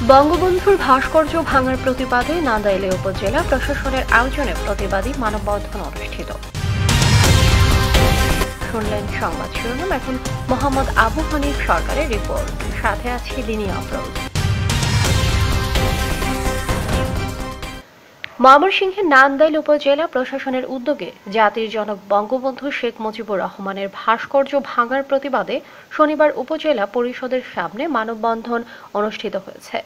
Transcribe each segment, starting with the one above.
বঙ্গবন্ধুর ভাস্কর্য ভাঙার প্রতিবাদে নান্দাইল উপজেলা প্রশাসনের আয়োজনে প্রতিবাদী মানববন্ধন অনুষ্ঠিত। শুনলেন সংবাদ শিরোনাম, এখন মোহাম্মদ আবু হানিফ সরকারের রিপোর্ট, সাথে আছে দিনী আফরোজ। ময়মনসিংহের নান্দাইল উপজেলা প্রশাসনের উদ্যোগে জাতির জনক বঙ্গবন্ধু শেখ মুজিবুর রহমানের ভাস্কর্য ভাঙার প্রতিবাদে শনিবার উপজেলা পরিষদের সামনে মানববন্ধন অনুষ্ঠিত হয়েছে।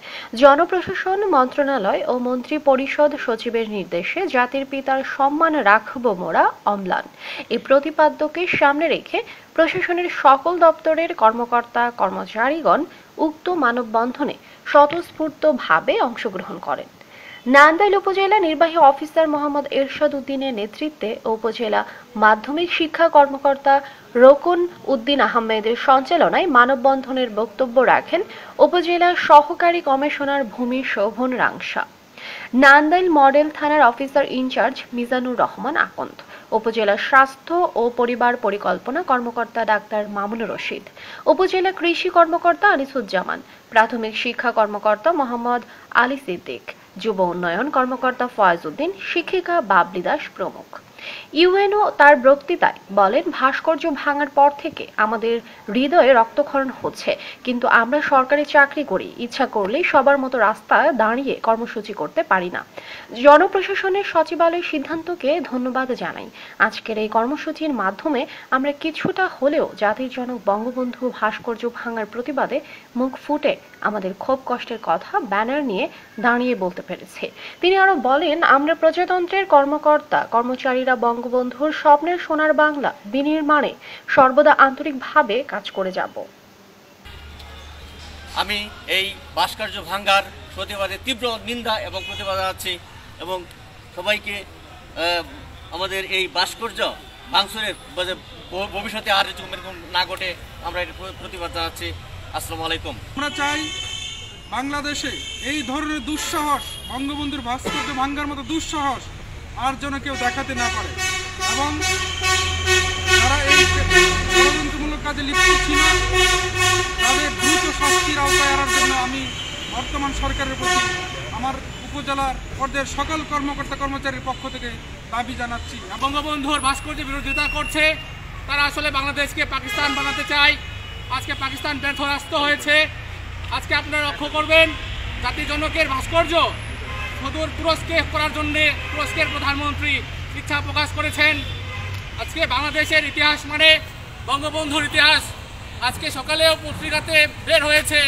জনপ্রশাসন মন্ত্রণালয় ও মন্ত্রী পরিষদ সচিবের নির্দেশে জাতির পিতার সম্মান রাখব মোরা অম্লান এই প্রতিপাদ্যকে সামনে রেখে প্রশাসনের সকল দপ্তরের কর্মকর্তা কর্মচারীগণ উক্ত মানববন্ধনে স্বতঃস্ফূর্তভাবে অংশগ্রহণ করেন। নান্দাইল উপজেলা নির্বাহী অফিসার মোহাম্মদ এরশাদ উদ্দিনের নেতৃত্বে উপজেলা মাধ্যমিক শিক্ষা কর্মকর্তা রোকন উদ্দিন আহমেদের সঞ্চালনায় মানববন্ধনের বক্তব্য রাখেন উপজেলা সহকারী কমিশনার ভূমি শোভন রাংসা, নান্দাইল মডেল থানার অফিসার ইনচার্জ মিজানুর রহমান আকন্দ, উপজেলা স্বাস্থ্য ও পরিবার পরিকল্পনা কর্মকর্তা ডাক্তার মামুনুর রশিদ, উপজেলা কৃষি কর্মকর্তা আনিসুজ্জামান, প্রাথমিক শিক্ষা কর্মকর্তা মোহাম্মদ আলী সিদ্দিক, যুব উন্নয়ন কর্মকর্তা ফয়েজ উদ্দিন, শিক্ষিকা বাবলি দাস প্রমুখ। ইউএনও তার বক্তৃতায় বলেন, ভাস্কর্য ভাঙার পর থেকে আমাদের হৃদয়ে রক্তক্ষরণ হচ্ছে, কিন্তু আমরা সরকারি চাকরি করি, ইচ্ছা করলেই সবার মতো রাস্তায় দাঁড়িয়ে কর্মসূচি করতে পারি না। জনপ্রশাসনের সচিবালয়ের সিদ্ধান্তকে ধন্যবাদ জানাই। আজকের এই কর্মসূচির মাধ্যমে আমরা কিছুটা হলেও জাতির জনক বঙ্গবন্ধু ভাস্কর্য ভাঙার প্রতিবাদে মুখ ফুটে আমাদের ক্ষোভ কষ্টের কথা ব্যানার নিয়ে দাঁড়িয়ে বলতে পেরেছি। তিনি আরো বলেন, আমরা প্রজাতন্ত্রের কর্মকর্তা কর্মচারীরা বঙ্গবন্ধুর স্বপ্নের সোনার বাংলা বিনির্মাণে সর্বদা আন্তরিকভাবে কাজ করে যাব। আমি এই ভাস্কর্য ভাঙার প্রতিবাদে তীব্র নিন্দা এবং প্রতিবাদ জানাচ্ছি এবং সবাইকে আমাদের এই ভাস্কর্য ভাঙচুরের ভবিষ্যতে আর এরকম না ঘটে আমরা এর প্রতিবাদ জানাচ্ছি। আসসালামু আলাইকুম। আমরা চাই বাংলাদেশে এই ধরনের দুঃসাহস, বঙ্গবন্ধুর ভাস্কর্য ভাঙার মতো দুঃসাহস আর যেন কেউ দেখাতে না পারে এবং যারা এই ষড়যন্ত্রমূলক কাজে লিপ্ত ছিল তাদের দ্রুত শাস্তির আওতায় আনার জন্য আমি বর্তমান সরকারের প্রতি আমার উপজেলার পর্যায়ের সকল কর্মকর্তা কর্মচারীর পক্ষ থেকে দাবি জানাচ্ছি। বঙ্গবন্ধুর ভাস্কর্য বিরোধিতা করছে, তারা আসলে বাংলাদেশকে পাকিস্তান বানাতে চায়। আজকে পাকিস্তান ব্যর্থ রাষ্ট্র হয়েছে। আজকে আপনারা লক্ষ্য করবেন, জাতির জনকের ভাস্কর্য সুদূর তুরস্কে করার জন্য তুরস্কের প্রধানমন্ত্রী ইচ্ছা প্রকাশ করেছেন। আজকে বাংলাদেশের ইতিহাস মানে বঙ্গবন্ধুর ইতিহাস। আজকে সকালেও পত্রিকাতে বের হয়েছে।